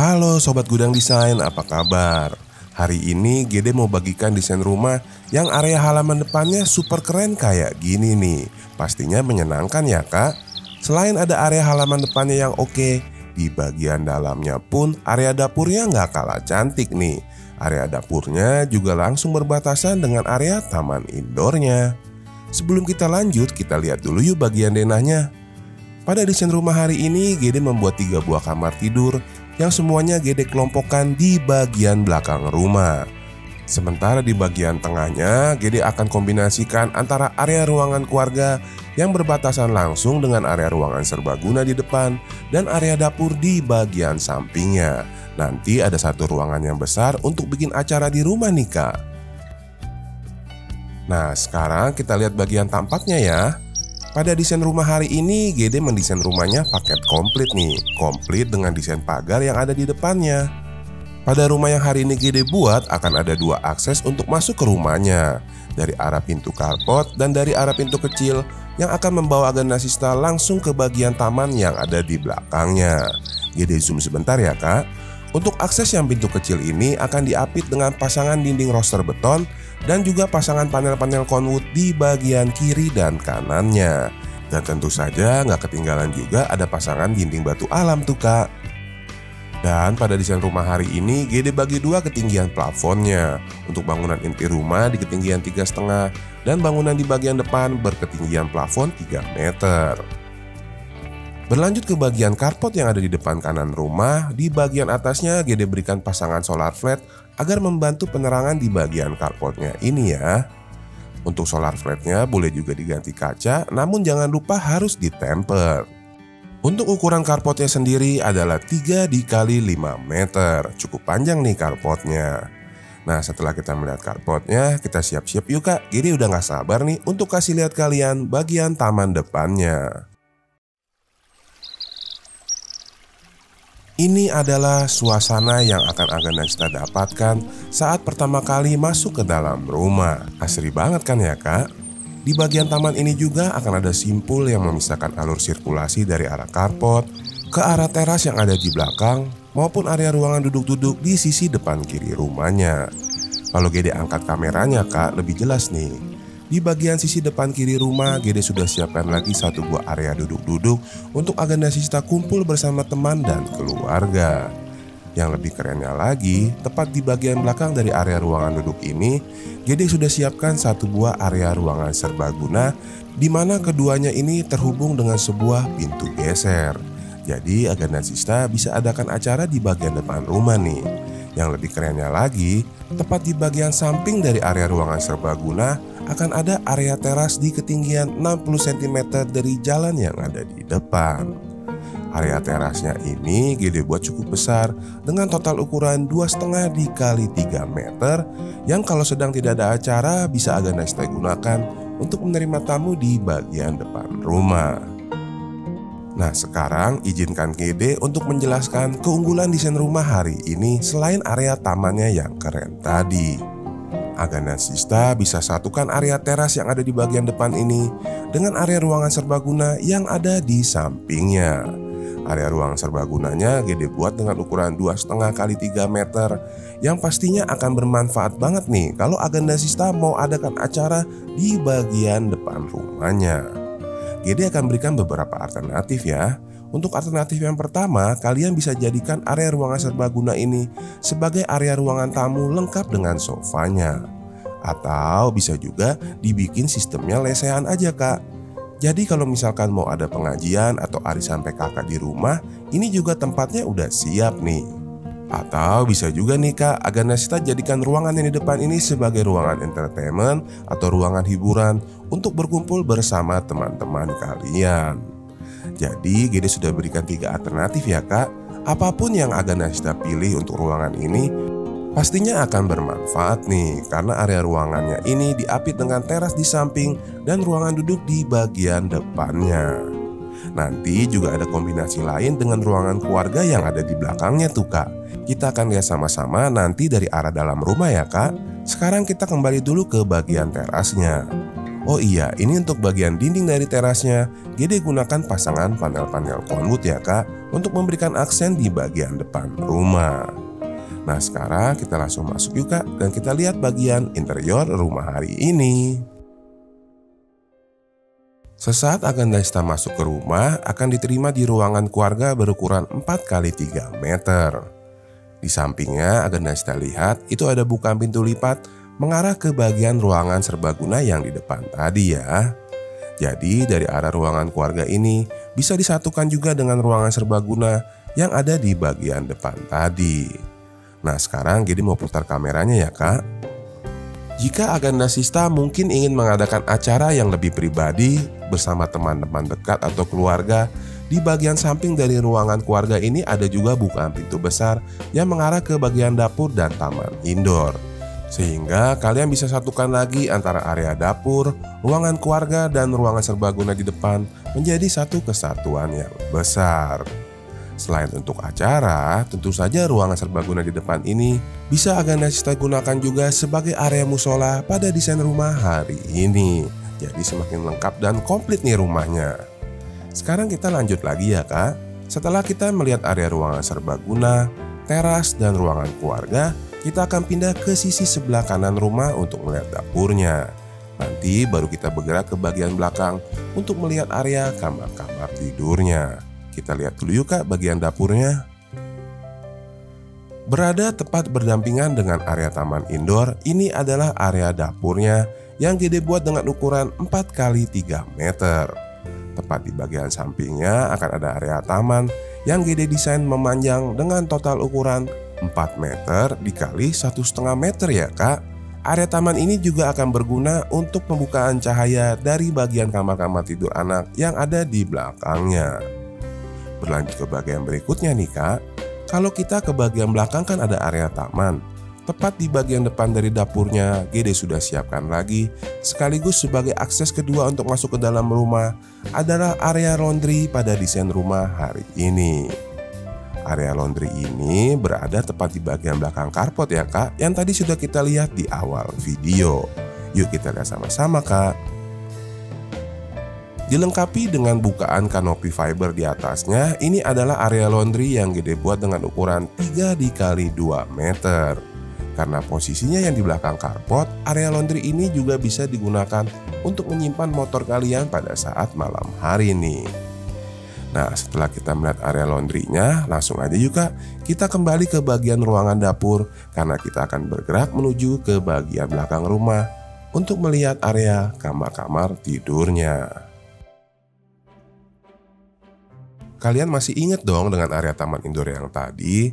Halo Sobat Gudang Desain, apa kabar? Hari ini Gede mau bagikan desain rumah yang area halaman depannya super keren kayak gini nih. Pastinya menyenangkan ya kak? Selain ada area halaman depannya yang oke, di bagian dalamnya pun area dapurnya nggak kalah cantik nih. Area dapurnya juga langsung berbatasan dengan area taman indoornya. Sebelum kita lanjut, kita lihat dulu yuk bagian denahnya. Pada desain rumah hari ini, Gede membuat 3 buah kamar tidur yang semuanya Gede kelompokkan di bagian belakang rumah. Sementara di bagian tengahnya, Gede akan kombinasikan antara area ruangan keluarga yang berbatasan langsung dengan area ruangan serbaguna di depan dan area dapur di bagian sampingnya. Nanti ada satu ruangan yang besar untuk bikin acara di rumah nih kak. Nah, sekarang kita lihat bagian tampaknya ya. Pada desain rumah hari ini, Gede mendesain rumahnya paket komplit nih. Komplit dengan desain pagar yang ada di depannya. Pada rumah yang hari ini Gede buat akan ada 2 akses untuk masuk ke rumahnya. Dari arah pintu carport dan dari arah pintu kecil yang akan membawa Aganasista langsung ke bagian taman yang ada di belakangnya. Gede zoom sebentar ya kak. Untuk akses yang pintu kecil ini akan diapit dengan pasangan dinding roster beton dan juga pasangan panel-panel conwood di bagian kiri dan kanannya. Dan tentu saja nggak ketinggalan juga ada pasangan dinding batu alam tuh kak. Dan pada desain rumah hari ini Gede bagi 2 ketinggian plafonnya. Untuk bangunan inti rumah di ketinggian 3,5 dan bangunan di bagian depan berketinggian plafon 3 meter. Berlanjut ke bagian carport yang ada di depan kanan rumah, di bagian atasnya Gede berikan pasangan solar flat agar membantu penerangan di bagian carportnya ini ya. Untuk solar flatnya boleh juga diganti kaca, namun jangan lupa harus ditemper. Untuk ukuran carportnya sendiri adalah 3 x 5 meter, cukup panjang nih carportnya. Nah, setelah kita melihat carportnya, kita siap-siap yuk kak. Gede udah gak sabar nih untuk kasih lihat kalian bagian taman depannya. Ini adalah suasana yang akan Aganasista dapatkan saat pertama kali masuk ke dalam rumah. Asri banget kan ya kak? Di bagian taman ini juga akan ada simpul yang memisahkan alur sirkulasi dari arah carport ke arah teras yang ada di belakang maupun area ruangan duduk-duduk di sisi depan kiri rumahnya. Kalau Gede angkat kameranya kak, lebih jelas nih. Di bagian sisi depan kiri rumah, Gede sudah siapkan lagi 1 buah area duduk-duduk untuk Aganasista kumpul bersama teman dan keluarga. Yang lebih kerennya lagi, tepat di bagian belakang dari area ruangan duduk ini, Gede sudah siapkan 1 buah area ruangan serbaguna, di mana keduanya ini terhubung dengan sebuah pintu geser. Jadi Aganasista bisa adakan acara di bagian depan rumah nih. Yang lebih kerennya lagi, tepat di bagian samping dari area ruangan serbaguna akan ada area teras di ketinggian 60 cm dari jalan yang ada di depan. Area terasnya ini Gede buat cukup besar dengan total ukuran 2,5 x 3 meter yang kalau sedang tidak ada acara bisa Aganasista gunakan untuk menerima tamu di bagian depan rumah. Nah, sekarang izinkan Gede untuk menjelaskan keunggulan desain rumah hari ini selain area tamannya yang keren tadi. Aganasista bisa satukan area teras yang ada di bagian depan ini dengan area ruangan serbaguna yang ada di sampingnya. Area ruangan serbagunanya Gede buat dengan ukuran 2,5 x 3 meter yang pastinya akan bermanfaat banget nih kalau Aganasista mau adakan acara di bagian depan rumahnya. Gede akan berikan beberapa alternatif ya. Untuk alternatif yang pertama, kalian bisa jadikan area ruangan serbaguna ini sebagai area ruangan tamu lengkap dengan sofanya. Atau bisa juga dibikin sistemnya lesehan aja kak. Jadi kalau misalkan mau ada pengajian atau arisan PKK di rumah, ini juga tempatnya udah siap nih. Atau bisa juga nih kak, Aganasista jadikan ruangan yang di depan ini sebagai ruangan entertainment atau ruangan hiburan untuk berkumpul bersama teman-teman kalian. Jadi Gede sudah berikan 3 alternatif ya kak. Apapun yang Aganasista pilih untuk ruangan ini pastinya akan bermanfaat nih, karena area ruangannya ini diapit dengan teras di samping dan ruangan duduk di bagian depannya. Nanti juga ada kombinasi lain dengan ruangan keluarga yang ada di belakangnya tuh kak. Kita akan lihat sama-sama nanti dari arah dalam rumah ya kak. Sekarang kita kembali dulu ke bagian terasnya. Oh iya, ini untuk bagian dinding dari terasnya, Gede gunakan pasangan panel-panel konwood ya kak, untuk memberikan aksen di bagian depan rumah. Nah sekarang kita langsung masuk yuk kak, dan kita lihat bagian interior rumah hari ini. Sesaat Agandasta masuk ke rumah, akan diterima di ruangan keluarga berukuran 4x3 meter. Di sampingnya Agandasta lihat itu ada bukaan pintu lipat mengarah ke bagian ruangan serbaguna yang di depan tadi ya. Jadi dari arah ruangan keluarga ini bisa disatukan juga dengan ruangan serbaguna yang ada di bagian depan tadi. Nah sekarang Gede mau putar kameranya ya kak. Jika Agandasista mungkin ingin mengadakan acara yang lebih pribadi bersama teman-teman dekat atau keluarga, di bagian samping dari ruangan keluarga ini ada juga bukaan pintu besar yang mengarah ke bagian dapur dan taman indoor. Sehingga kalian bisa satukan lagi antara area dapur, ruangan keluarga, dan ruangan serbaguna di depan menjadi satu kesatuan yang besar. Selain untuk acara, tentu saja ruangan serbaguna di depan ini bisa Agandasista gunakan juga sebagai area musola pada desain rumah hari ini. Jadi semakin lengkap dan komplit nih rumahnya. Sekarang kita lanjut lagi ya kak. Setelah kita melihat area ruangan serbaguna, teras, dan ruangan keluarga, kita akan pindah ke sisi sebelah kanan rumah untuk melihat dapurnya. Nanti baru kita bergerak ke bagian belakang untuk melihat area kamar-kamar tidurnya. Kita lihat dulu yuk kak bagian dapurnya. Berada tepat berdampingan dengan area taman indoor, ini adalah area dapurnya yang Gede buat dengan ukuran 4x3 meter. Tepat di bagian sampingnya akan ada area taman yang Gede desain memanjang dengan total ukuran 4 meter dikali 1,5 meter ya kak. Area taman ini juga akan berguna untuk pembukaan cahaya dari bagian kamar-kamar tidur anak yang ada di belakangnya. Berlanjut ke bagian berikutnya nih kak. Kalau kita ke bagian belakang kan ada area taman. Tepat di bagian depan dari dapurnya, Gede sudah siapkan lagi sekaligus sebagai akses kedua untuk masuk ke dalam rumah adalah area laundry pada desain rumah hari ini. Area laundry ini berada tepat di bagian belakang carport ya kak, yang tadi sudah kita lihat di awal video. Yuk kita lihat sama-sama kak. Dilengkapi dengan bukaan kanopi fiber di atasnya, ini adalah area laundry yang Gede buat dengan ukuran 3x2 meter. Karena posisinya yang di belakang carport, area laundry ini juga bisa digunakan untuk menyimpan motor kalian pada saat malam hari nih. Nah setelah kita melihat area laundrynya, langsung aja yuk kak, kita kembali ke bagian ruangan dapur karena kita akan bergerak menuju ke bagian belakang rumah untuk melihat area kamar-kamar tidurnya. Kalian masih ingat dong dengan area taman indoor yang tadi?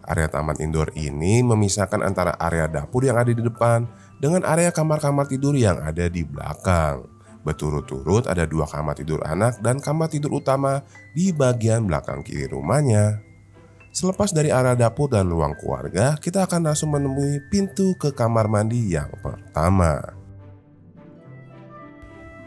Area taman indoor ini memisahkan antara area dapur yang ada di depan dengan area kamar-kamar tidur yang ada di belakang. Berturut-turut ada 2 kamar tidur anak dan kamar tidur utama di bagian belakang kiri rumahnya. Selepas dari area dapur dan ruang keluarga, kita akan langsung menemui pintu ke kamar mandi yang pertama.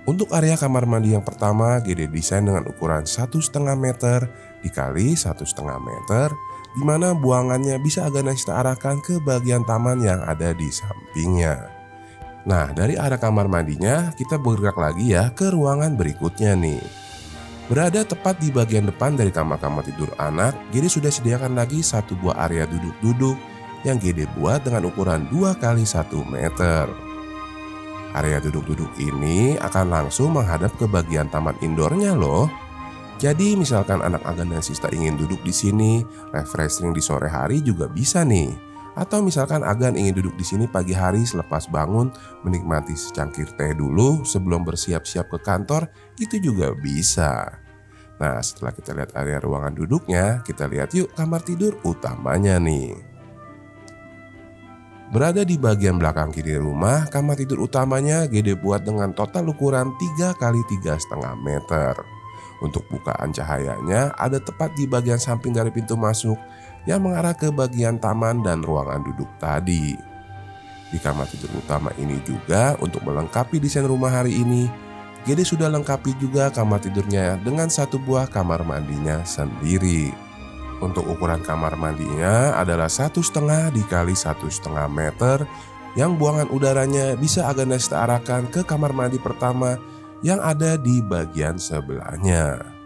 Untuk area kamar mandi yang pertama, Gede desain dengan ukuran 1,5 meter dikali 1,5 meter, di mana buangannya bisa Agandasista arahkan ke bagian taman yang ada di sampingnya. Nah, dari area kamar mandinya, kita bergerak lagi ya ke ruangan berikutnya nih. Berada tepat di bagian depan dari kamar-kamar tidur anak, Gede sudah sediakan lagi satu buah area duduk-duduk yang Gede buat dengan ukuran 2x1 meter. Area duduk-duduk ini akan langsung menghadap ke bagian taman indoornya loh. Jadi misalkan anak Agandasista ingin duduk di sini, refreshing di sore hari juga bisa nih. Atau misalkan Agan ingin duduk di sini pagi hari selepas bangun, menikmati secangkir teh dulu sebelum bersiap-siap ke kantor, itu juga bisa. Nah setelah kita lihat area ruangan duduknya, kita lihat yuk kamar tidur utamanya nih. Berada di bagian belakang kiri rumah, kamar tidur utamanya Gede buat dengan total ukuran 3x3,5 meter. Untuk bukaan cahayanya ada tepat di bagian samping dari pintu masuk yang mengarah ke bagian taman dan ruangan duduk tadi. Di kamar tidur utama ini juga untuk melengkapi desain rumah hari ini, Gede sudah lengkapi juga kamar tidurnya dengan satu buah kamar mandinya sendiri. Untuk ukuran kamar mandinya adalah 1,5 dikali 1,5 meter yang buangan udaranya bisa Aganda setarakan ke kamar mandi pertama yang ada di bagian sebelahnya.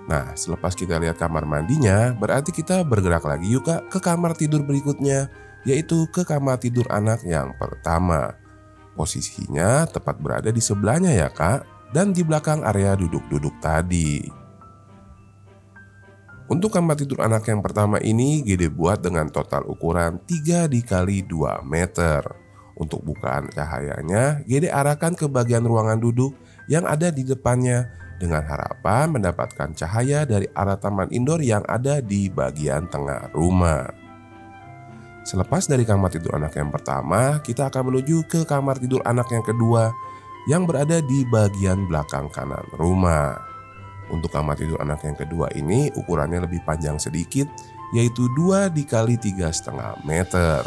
Nah, selepas kita lihat kamar mandinya, berarti kita bergerak lagi yuk Kak ke kamar tidur berikutnya, yaitu ke kamar tidur anak yang pertama. Posisinya tepat berada di sebelahnya ya Kak, dan di belakang area duduk-duduk tadi. Untuk kamar tidur anak yang pertama ini Gede buat dengan total ukuran 3 dikali 2 meter. Untuk bukaan cahayanya Gede arahkan ke bagian ruangan duduk yang ada di depannya, dengan harapan mendapatkan cahaya dari arah taman indoor yang ada di bagian tengah rumah. Selepas dari kamar tidur anak yang pertama, kita akan menuju ke kamar tidur anak yang kedua yang berada di bagian belakang kanan rumah. Untuk kamar tidur anak yang kedua ini ukurannya lebih panjang sedikit, yaitu 2 dikali 3,5 meter.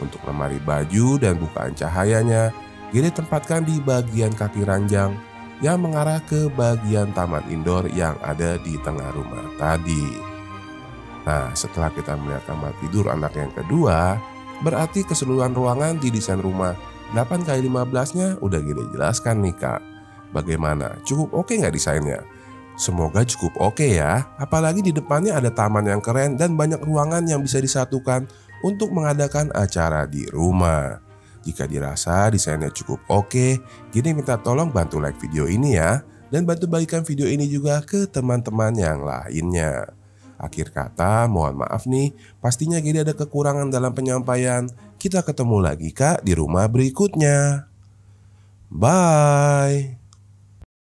Untuk lemari baju dan bukaan cahayanya Gede tempatkan di bagian kaki ranjang yang mengarah ke bagian taman indoor yang ada di tengah rumah tadi. Nah, setelah kita melihat kamar tidur anak yang kedua, berarti keseluruhan ruangan di desain rumah 8x15-nya udah Gede jelaskan nih Kak. Bagaimana? Cukup oke nggak desainnya? Semoga cukup oke ya. Apalagi di depannya ada taman yang keren dan banyak ruangan yang bisa disatukan untuk mengadakan acara di rumah. Jika dirasa desainnya cukup oke, Gede minta tolong bantu like video ini ya, dan bantu bagikan video ini juga ke teman-teman yang lainnya. Akhir kata, mohon maaf nih, pastinya Gede ada kekurangan dalam penyampaian. Kita ketemu lagi Kak di rumah berikutnya. Bye.